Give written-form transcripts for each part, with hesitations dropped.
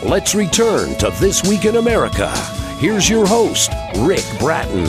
Let's return to This Week in America. Here's your host, Rick Bratton.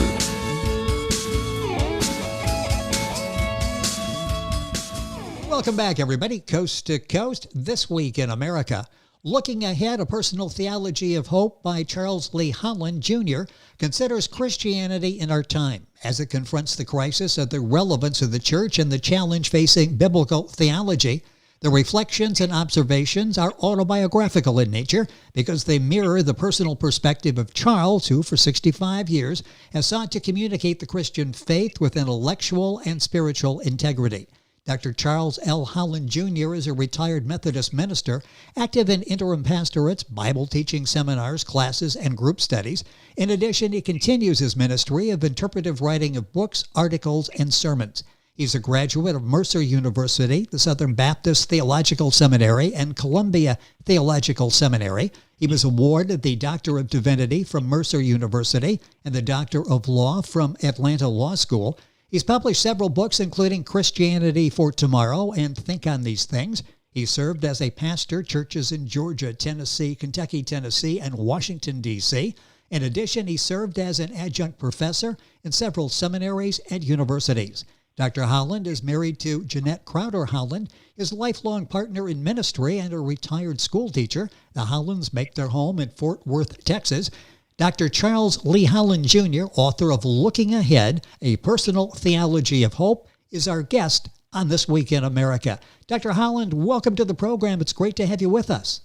Welcome back, everybody. Coast to Coast, This Week in America. Looking Ahead, A Personal Theology of Hope by Charles Lee Holland, Jr. considers Christianity in our time as it confronts the crisis of the relevance of the church and the challenge facing biblical theology. The reflections and observations are autobiographical in nature because they mirror the personal perspective of Charles, who for 65 years has sought to communicate the Christian faith with intellectual and spiritual integrity. Dr. Charles L. Holland, Jr. is a retired Methodist minister, active in interim pastorates, Bible teaching seminars, classes, and group studies. In addition, he continues his ministry of interpretive writing of books, articles, and sermons. He's a graduate of Mercer University, the Southern Baptist Theological Seminary, and Columbia Theological Seminary. He was awarded the Doctor of Divinity from Mercer University and the Doctor of Law from Atlanta Law School. He's published several books, including Christianity for Tomorrow and Think on These Things. He served as a pastor, churches in Georgia, Tennessee, Kentucky, Tennessee, and Washington, D.C. In addition, he served as an adjunct professor in several seminaries and universities. Dr. Holland is married to Jeanette Crowder Holland, his lifelong partner in ministry and a retired school teacher. The Hollands make their home in Fort Worth, Texas. Dr. Charles Lee Holland, Jr., author of Looking Ahead, A Personal Theology of Hope, is our guest on This Week in America. Dr. Holland, welcome to the program. It's great to have you with us.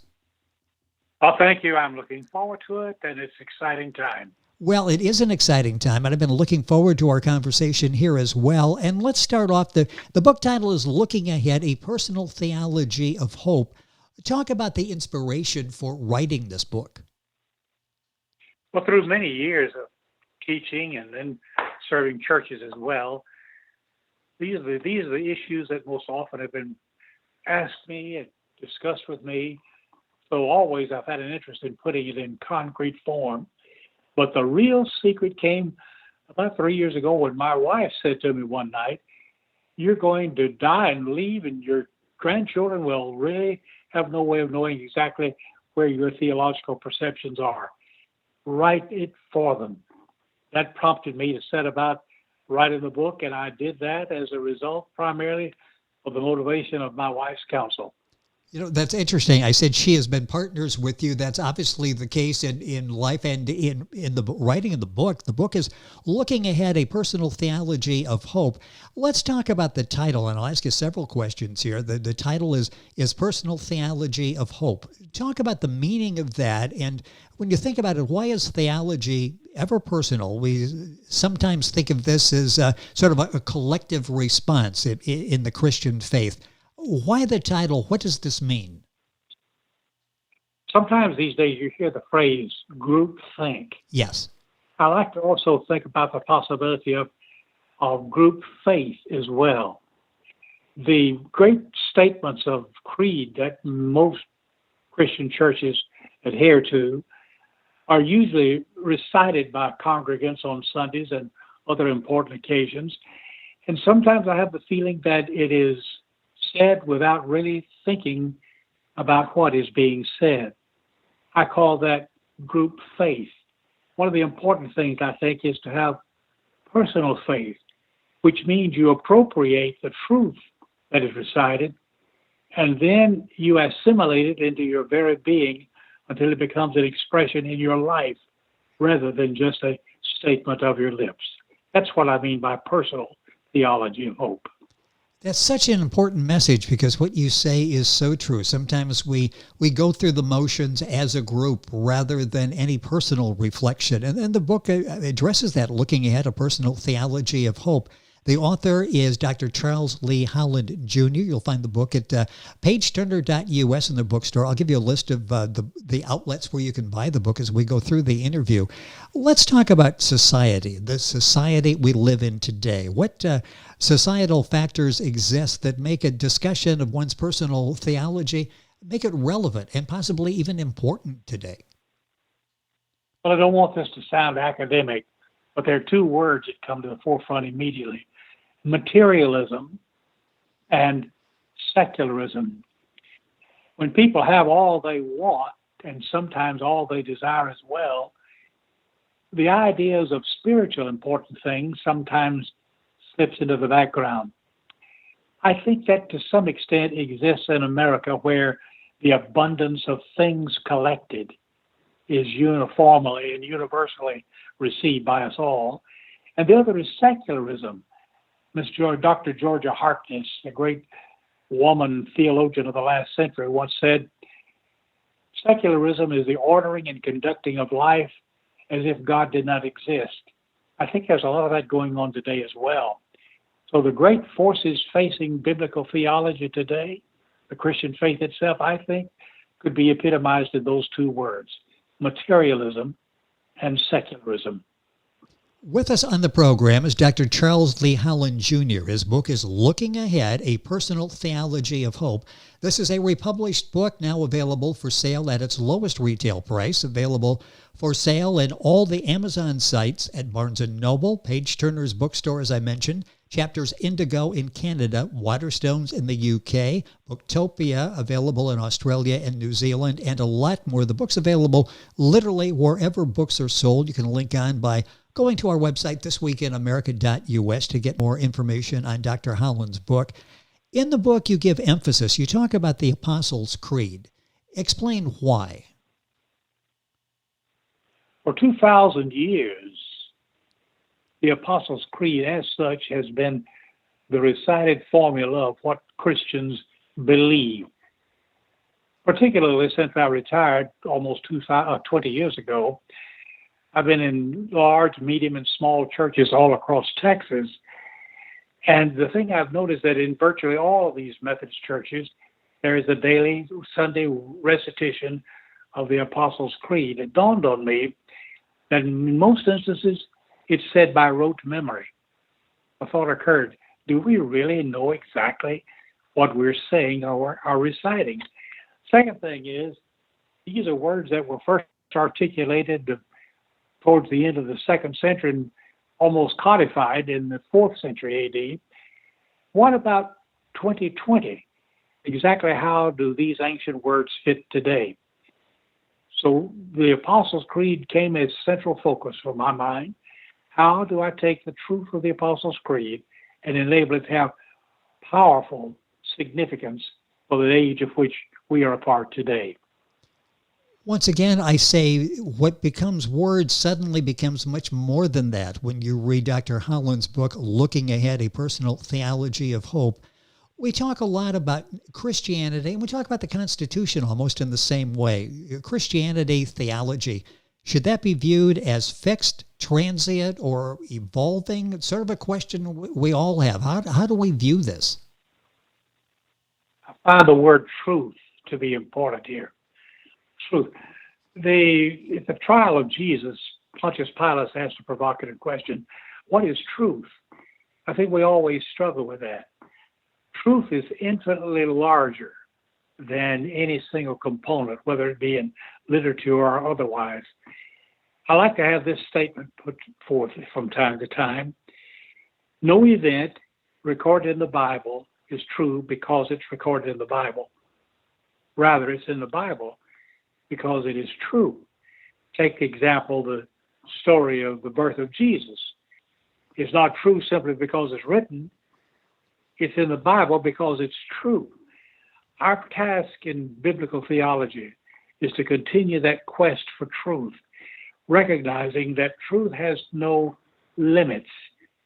Well, thank you. I'm looking forward to it, and it's an exciting time. Well, it is an exciting time, and I've been looking forward to our conversation here as well. And let's start off. The book title is Looking Ahead, A Personal Theology of Hope. Talk about the inspiration for writing this book. Well, through many years of teaching and then serving churches as well, these are the issues that most often have been asked me and discussed with me. So always I've had an interest in putting it in concrete form. But the real secret came about 3 years ago when my wife said to me one night, "You're going to die and leave, and your grandchildren will really have no way of knowing exactly where your theological perceptions are. Write it for them." That prompted me to set about writing the book, and I did that as a result primarily of the motivation of my wife's counsel. You know, that's interesting. I said she has been partners with you. That's obviously the case in life and in the writing of the book. The book is Looking Ahead, A Personal Theology of Hope. Let's talk about the title, and I'll ask you several questions here. The title is Personal Theology of Hope. Talk about the meaning of that, and when you think about it, why is theology ever personal? We sometimes think of this as sort of a collective response in the Christian faith. Why the title? What does this mean? Sometimes these days you hear the phrase group think. Yes. I like to also think about the possibility of group faith as well. The great statements of creed that most Christian churches adhere to are usually recited by congregants on Sundays and other important occasions. And sometimes I have the feeling that it is said without really thinking about what is being said. I call that group faith. One of the important things, I think, is to have personal faith, which means you appropriate the truth that is recited, and then you assimilate it into your very being until it becomes an expression in your life rather than just a statement of your lips. That's what I mean by personal theology of hope. That's such an important message because what you say is so true. Sometimes we go through the motions as a group rather than any personal reflection. And the book addresses that, Looking Ahead, A Personal Theology of Hope. The author is Dr. Charles Lee Holland, Jr. You'll find the book at pageturner.us in the bookstore. I'll give you a list of the outlets where you can buy the book as we go through the interview. Let's talk about society, the society we live in today. What societal factors exist that make a discussion of one's personal theology, make it relevant and possibly even important today? Well, I don't want this to sound academic, but there are two words that come to the forefront immediately: materialism and secularism. When people have all they want, and sometimes all they desire as well, the ideas of spiritual important things sometimes slips into the background. I think that to some extent exists in America, where the abundance of things collected is uniformly and universally received by us all. And the other is secularism. Dr. Georgia Harkness, a great woman theologian of the last century, once said, secularism is the ordering and conducting of life as if God did not exist. I think there's a lot of that going on today as well. So the great forces facing biblical theology today, the Christian faith itself, I think, could be epitomized in those two words, materialism and secularism. With us on the program is Dr. Charles Lee Holland, Jr. His book is Looking Ahead, A Personal Theology of Hope. This is a republished book now available for sale at its lowest retail price, available for sale in all the Amazon sites at Barnes & Noble, Page Turner's bookstore, as I mentioned, Chapters Indigo in Canada, Waterstones in the UK, Booktopia available in Australia and New Zealand, and a lot more. The book's available literally wherever books are sold. You can link on by going to our website, thisweekinamerica.us, to get more information on Dr. Holland's book. In the book, you give emphasis. You talk about the Apostles' Creed. Explain why. For 2,000 years, the Apostles' Creed as such has been the recited formula of what Christians believe. Particularly since I retired almost 20 years ago, I've been in large, medium, and small churches all across Texas. And the thing I've noticed that in virtually all of these Methodist churches, there is a daily Sunday recitation of the Apostles' Creed. It dawned on me that in most instances, it's said by rote memory. A thought occurred, do we really know exactly what we're saying or are reciting? Second thing is, these are words that were first articulated towards the end of the 2nd century and almost codified in the 4th century AD. What about 2020? Exactly how do these ancient words fit today? So the Apostles' Creed came as central focus for my mind. How do I take the truth of the Apostles' Creed and enable it to have powerful significance for the age of which we are a part today? Once again, I say what becomes words suddenly becomes much more than that when you read Dr. Holland's book, Looking Ahead, A Personal Theology of Hope. We talk a lot about Christianity, and we talk about the Constitution almost in the same way. Christianity, theology, should that be viewed as fixed, transient, or evolving? It's sort of a question we all have. How do we view this? I find the word truth to be important here. Truth. At the trial of Jesus, Pontius Pilate asked a provocative question, what is truth? I think we always struggle with that. Truth is infinitely larger than any single component, whether it be in literature or otherwise. I like to have this statement put forth from time to time. No event recorded in the Bible is true because it's recorded in the Bible. Rather, it's in the Bible because it is true. Take the example, the story of the birth of Jesus. It's not true simply because it's written. It's in the Bible because it's true. Our task in biblical theology is to continue that quest for truth, recognizing that truth has no limits.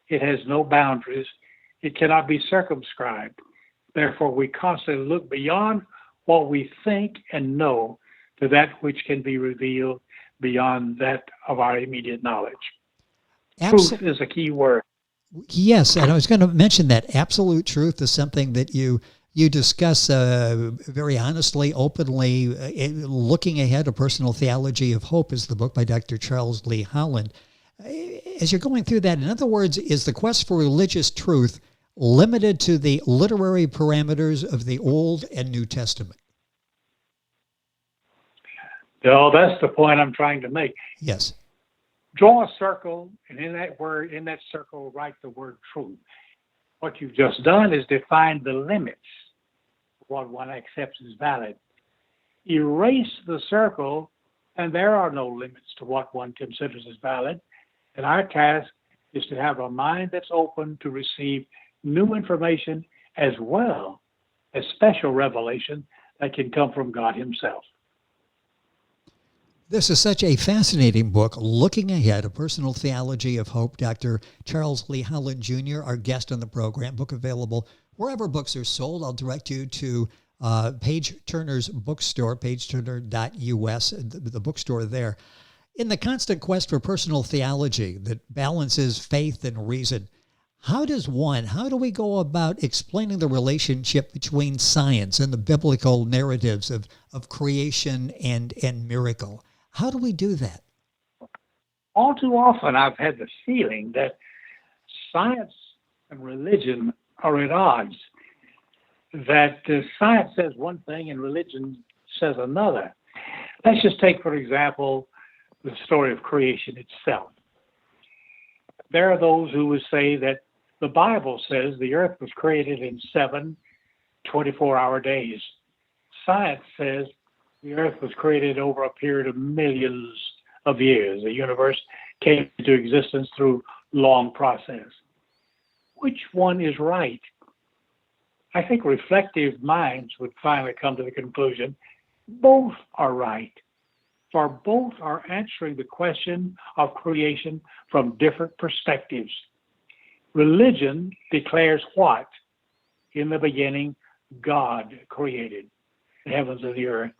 It has no boundaries. It cannot be circumscribed. Therefore, we constantly look beyond what we think and know to that which can be revealed beyond that of our immediate knowledge. Truth is a key word. Yes, and I was going to mention that absolute truth is something that you discuss very honestly, openly. Looking Ahead, A Personal Theology of Hope is the book by Dr. Charles Lee Holland. As you're going through that, in other words, is the quest for religious truth limited to the literary parameters of the Old and New Testament? No, that's the point I'm trying to make. Yes. Draw a circle, and in that circle, write the word truth. What you've just done is define the limits of what one accepts as valid. erase the circle, and there are no limits to what one considers as valid. And our task is to have a mind that's open to receive new information as well as special revelation that can come from God himself. This is such a fascinating book, Looking Ahead, A Personal Theology of Hope. Dr. Charles Lee Holland Jr., our guest on the program. Book available wherever books are sold. I'll direct you to Page Turner's bookstore, pageturner.us, the bookstore there. In the constant quest for personal theology that balances faith and reason, how do we go about explaining the relationship between science and the biblical narratives of creation and miracle? How do we do that? All too often, I've had the feeling that science and religion are at odds, that science says one thing and religion says another. Let's just take, for example, the story of creation itself. There are those who would say that the Bible says the earth was created in 7 24-hour days. Science says the earth was created over a period of millions of years. The universe came into existence through long process. Which one is right? I think reflective minds would finally come to the conclusion both are right, for both are answering the question of creation from different perspectives. Religion declares what? In the beginning, God created the heavens and the earth.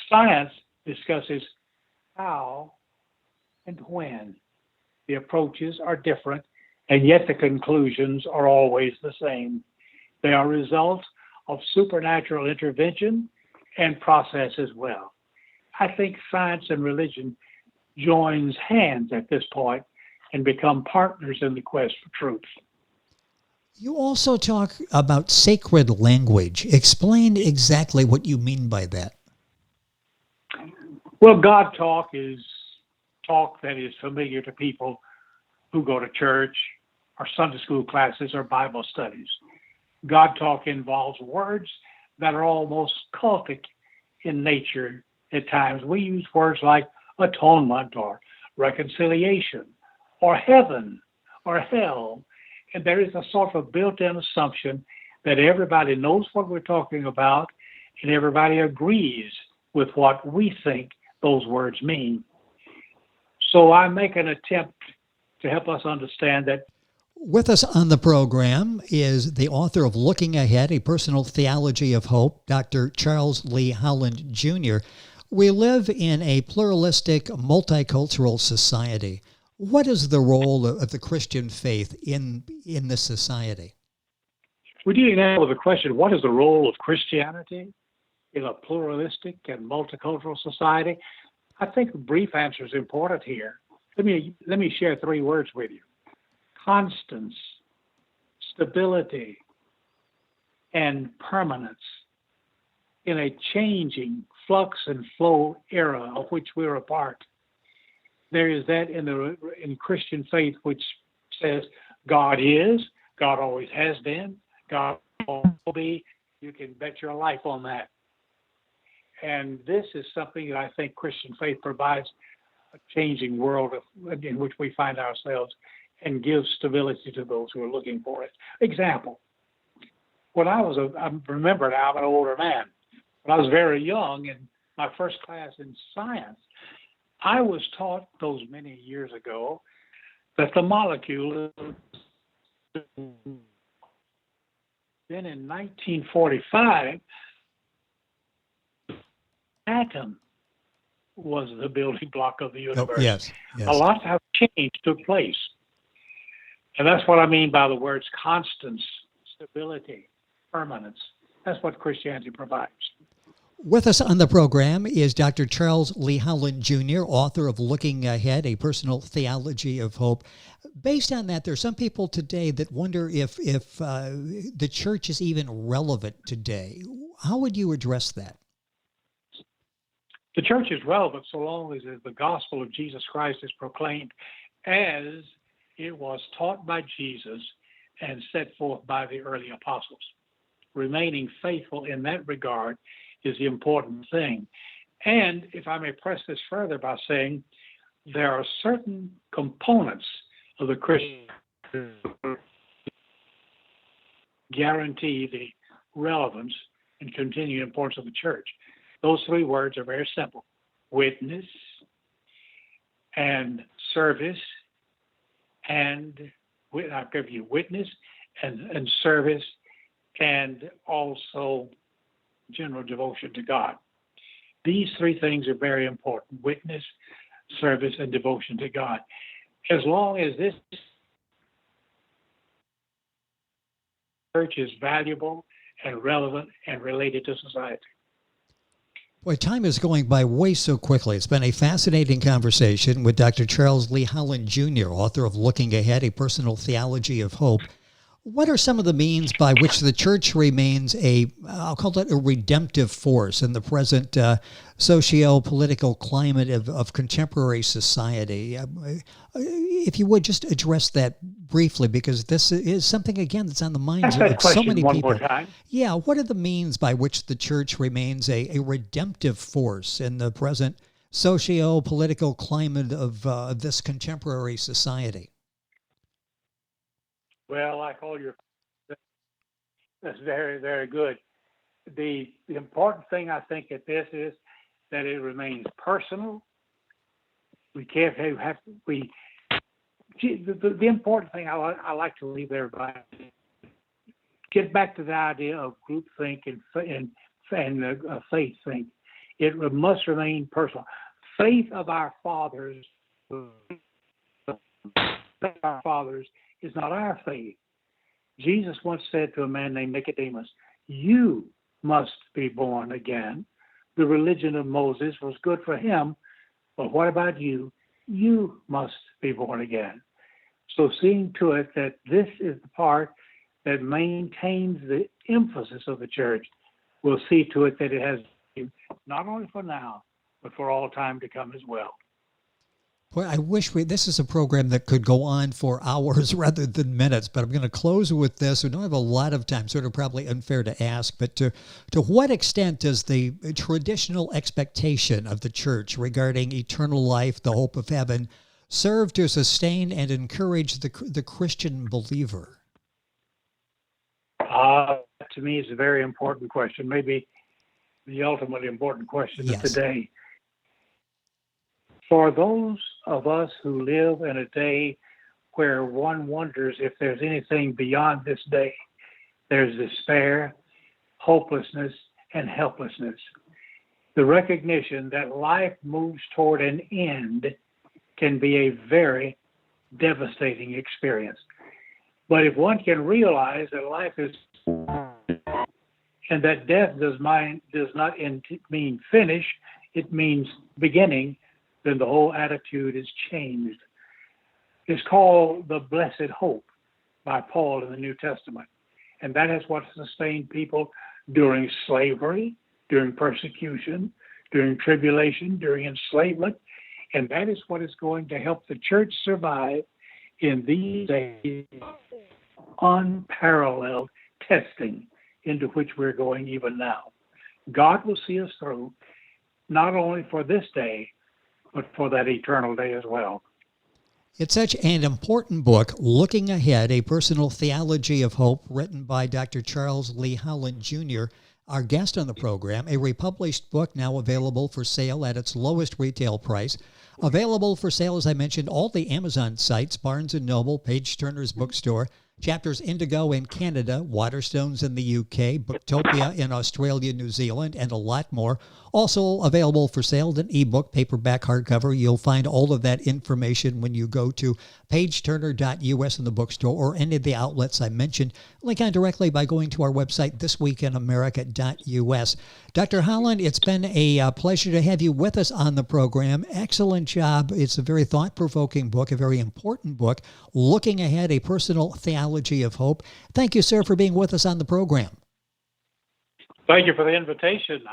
Science discusses how and when. The approaches are different, and yet the conclusions are always the same. They are results of supernatural intervention and process as well. I think science and religion joins hands at this point and become partners in the quest for truth. You also talk about sacred language. Explain exactly what you mean by that. Well, God talk is talk that is familiar to people who go to church or Sunday school classes or Bible studies. God talk involves words that are almost cultic in nature at times. We use words like atonement or reconciliation or heaven or hell. And there is a sort of built-in assumption that everybody knows what we're talking about and everybody agrees with what we think those words mean. So I make an attempt to help us understand that. With us on the program is the author of Looking Ahead, A Personal Theology of Hope, Dr. Charles Lee Holland Jr. We live in a pluralistic, multicultural society. What is the role of the Christian faith in this society? We're dealing now with the question, what is the role of Christianity in a pluralistic and multicultural society? I think a brief answer is important here. Let me share 3 words with you. Constance, stability, and permanence in a changing flux and flow era of which we're a part. There is that in Christian faith which says God is, God always has been, God will be. You can bet your life on that. And this is something that I think Christian faith provides a changing world in which we find ourselves and gives stability to those who are looking for it. Example, when I remember now, I'm an older man. When I was very young in my first class in science, I was taught those many years ago that the molecule, then in 1945, atom was the building block of the universe. Oh, yes. A lot of change took place. And that's what I mean by the words constance, stability, permanence. That's what Christianity provides. With us on the program is Dr. Charles Lee Holland Jr., author of Looking Ahead, A Personal Theology of Hope. Based on that, there are some people today that wonder if the church is even relevant today. How would you address that? The church is relevant so long as the gospel of Jesus Christ is proclaimed as it was taught by Jesus and set forth by the early apostles. Remaining faithful in that regard is the important thing. And if I may press this further by saying there are certain components of the Christian guarantee the relevance and continued importance of the church. Those three words are very simple: witness and service, and I'll give you witness and service, and also general devotion to God. These three things are very important: witness, service, and devotion to God. As long as this church is valuable and relevant and related to society. Boy, time is going by way so quickly. It's been a fascinating conversation with Dr. Charles Lee Holland, Jr., author of Looking Ahead, A Personal Theology of Hope. What are some of the means by which the church remains I'll call it a redemptive force in the present socio-political climate of contemporary society? If you would just address that briefly, because this is something, again, that's on the minds of so many people. More time. Yeah, what are the means by which the church remains a redemptive force in the present socio-political climate of this contemporary society? Well, like all your, that's very, very good. The important thing I think at this is that it remains personal. We can't have the important thing I like to leave everybody, get back to the idea of groupthink and faith think. It must remain personal. Faith of our fathers is not our faith. Jesus once said to a man named Nicodemus, "You must be born again." The religion of Moses was good for him, but what about you? You must be born again. So seeing to it that this is the part that maintains the emphasis of the church will see to it that it has not only for now, but for all time to come as well. Well, I wish this is a program that could go on for hours rather than minutes, but I'm going to close with this. We don't have a lot of time, sort of probably unfair to ask, but to what extent does the traditional expectation of the church regarding eternal life, the hope of heaven, serve to sustain and encourage the Christian believer? To me, it's a very important question, maybe the ultimately important question of today. For those of us who live in a day where one wonders if there's anything beyond this day, there's despair, hopelessness, and helplessness. The recognition that life moves toward an end can be a very devastating experience. But if one can realize that life is, and that death does not mean finish, it means beginning, then the whole attitude is changed. It's called the blessed hope by Paul in the New Testament. And that is what sustained people during slavery, during persecution, during tribulation, during enslavement. And that is what is going to help the church survive in these days of unparalleled testing into which we're going even now. God will see us through, not only for this day, but for that eternal day as well. It's such an important book, Looking Ahead, A Personal Theology of Hope, written by Dr. Charles Lee Holland, Jr., our guest on the program, a republished book now available for sale at its lowest retail price. Available for sale, as I mentioned, all the Amazon sites, Barnes & Noble, Page Turner's Bookstore, Chapters Indigo in Canada, Waterstones in the UK, Booktopia in Australia, New Zealand, and a lot more. Also available for sale in ebook, paperback, hardcover. You'll find all of that information when you go to pageturner.us in the bookstore or any of the outlets I mentioned. Link on directly by going to our website, thisweekinamerica.us. Dr. Holland, it's been a pleasure to have you with us on the program. Excellent job. It's a very thought-provoking book, a very important book, Looking Ahead, A Personal Theology of Hope. Thank you, sir, for being with us on the program. Thank you for the invitation.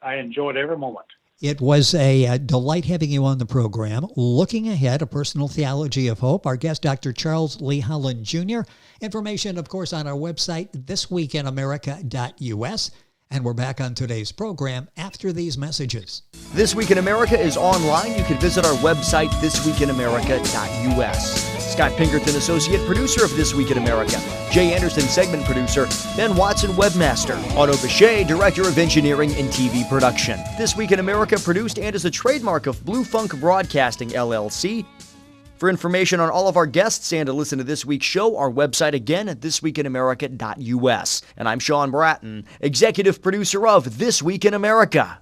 I enjoyed every moment. It was a delight having you on the program. Looking Ahead, A Personal Theology of Hope. Our guest, Dr. Charles Lee Holland, Jr. Information, of course, on our website, thisweekinamerica.us. And we're back on today's program after these messages. This Week in America is online. You can visit our website, thisweekinamerica.us. Scott Pinkerton, Associate Producer of This Week in America. Jay Anderson, Segment Producer. Ben Watson, Webmaster. Otto Bechet, Director of Engineering and TV Production. This Week in America produced and is a trademark of Blue Funk Broadcasting, LLC. For information on all of our guests and to listen to this week's show, our website again at thisweekinamerica.us. And I'm Sean Bratton, Executive Producer of This Week in America.